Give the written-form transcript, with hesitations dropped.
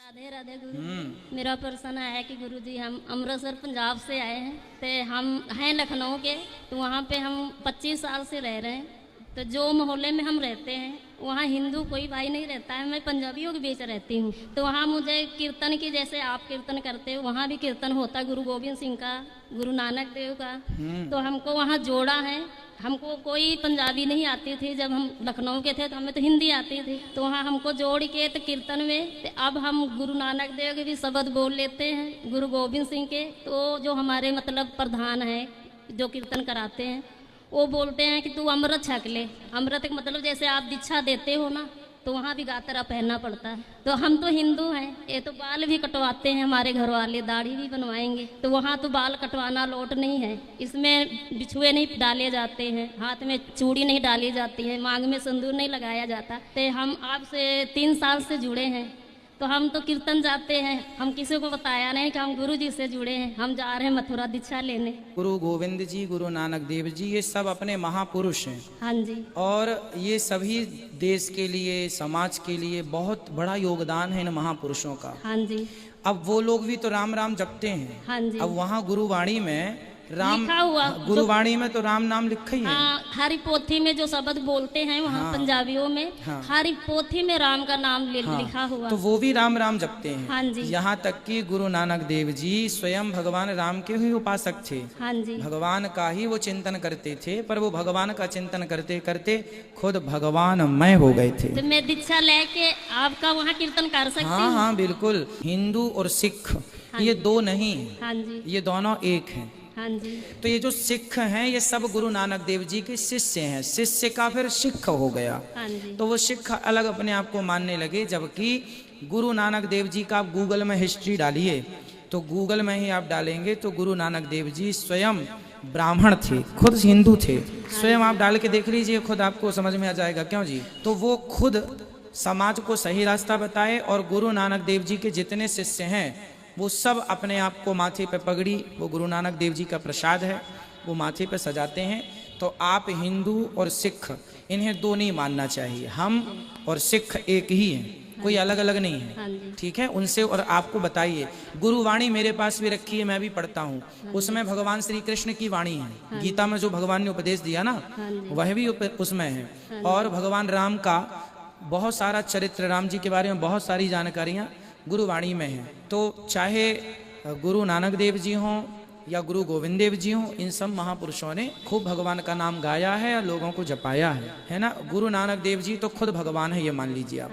राधे राधे गुरु जी। मेरा प्रश्न है कि गुरु जी हम अमृतसर पंजाब से आए हैं, तो हम हैं लखनऊ के, तो वहाँ पे हम 25 साल से रह रहे हैं। तो जो मोहल्ले में हम रहते हैं वहाँ हिंदू कोई भाई नहीं रहता है, मैं पंजाबियों के बीच रहती हूँ। तो वहाँ मुझे कीर्तन की, जैसे आप कीर्तन करते हो वहाँ भी कीर्तन होता है, गुरु गोविंद सिंह का, गुरु नानक देव का। तो हमको वहाँ जोड़ा है। हमको कोई पंजाबी नहीं आती थी, जब हम लखनऊ के थे तो हमें तो हिंदी आती थी। तो वहाँ हमको जोड़ के तो कीर्तन में तो अब हम गुरु नानक देव के भी शब्द बोल लेते हैं, गुरु गोविंद सिंह के। तो जो हमारे मतलब प्रधान हैं जो कीर्तन कराते हैं वो बोलते हैं कि तू अमृत छक ले। अमृत का मतलब जैसे आप दीक्षा देते हो ना, तो वहाँ भी गातरा पहनना पड़ता है। तो हम तो हिंदू हैं, ये तो बाल भी कटवाते हैं हमारे घर वाले, दाढ़ी भी बनवाएंगे। तो वहाँ तो बाल कटवाना लौट नहीं है, इसमें बिछुए नहीं डाले जाते हैं, हाथ में चूड़ी नहीं डाली जाती है, मांग में सिंदूर नहीं लगाया जाता। तो हम आपसे 3 साल से जुड़े हैं, तो हम तो कीर्तन जाते हैं, हम किसी को बताया नहीं कि हम गुरु जी से जुड़े हैं, हम जा रहे हैं मथुरा दीक्षा लेने। गुरु गोविंद जी, गुरु नानक देव जी, ये सब अपने महापुरुष हैं। हाँ जी। और ये सभी देश के लिए, समाज के लिए बहुत बड़ा योगदान है इन महापुरुषों का। हाँ जी। अब वो लोग भी तो राम राम जपते हैं। हाँ जी। अब वहाँ गुरुवाणी में राम लिखा हुआ, गुरुवाणी में तो राम नाम लिखा ही है। हाँ, हरी पोथी में जो शब्द बोलते हैं वहाँ हाँ, पंजाबियों में, हाँ, हरी पोथी में राम का नाम हाँ, लिखा हुआ। तो वो भी राम राम जपते हैं। हाँ जी। यहाँ तक कि गुरु नानक देव जी स्वयं भगवान राम के ही उपासक थे। हाँ जी। भगवान का ही वो चिंतन करते थे, पर वो भगवान का चिंतन करते करते खुद भगवानमय हो गए थे। तो मैं दीक्षा लेके आपका वहाँ कीर्तन कर सकती हूँ? हाँ हाँ बिल्कुल। हिंदू और सिख ये दो नहीं, हाँ जी। ये दोनों एक हैं। हाँ जी। तो ये जो सिख हैं ये सब गुरु नानक देव जी के शिष्य हैं। शिष्य का फिर सिख हो गया। हाँ जी। तो वो सिख अलग अपने आप को मानने लगे, जबकि गुरु नानक देव जी का आप गूगल में हिस्ट्री डालिए, तो गूगल में ही आप डालेंगे तो गुरु नानक देव जी स्वयं ब्राह्मण थे, खुद हिंदू थे। स्वयं आप डाल के देख लीजिए, खुद आपको समझ में आ जाएगा। क्यों जी? तो वो खुद समाज को सही रास्ता बताए, और गुरु नानक देव जी के जितने शिष्य हैं वो सब अपने आप को माथे पे पगड़ी, वो गुरु नानक देव जी का प्रसाद है, वो माथे पे सजाते हैं। तो आप हिंदू और सिख इन्हें दो नहीं मानना चाहिए। हम और सिख एक ही हैं, कोई अलग अलग नहीं है। ठीक है? उनसे और आपको बताइए, गुरुवाणी मेरे पास भी रखी है, मैं भी पढ़ता हूँ। उसमें भगवान श्री कृष्ण की वाणी है। गीता में जो भगवान ने उपदेश दिया ना, वह भी उसमें है। और भगवान राम का बहुत सारा चरित्र, राम जी के बारे में बहुत सारी जानकारियाँ गुरुवाणी में है। तो चाहे गुरु नानक देव जी हों या गुरु गोविंद देव जी हों, इन सब महापुरुषों ने खूब भगवान का नाम गाया है और लोगों को जपाया है ना। गुरु नानक देव जी तो खुद भगवान है, ये मान लीजिए आप।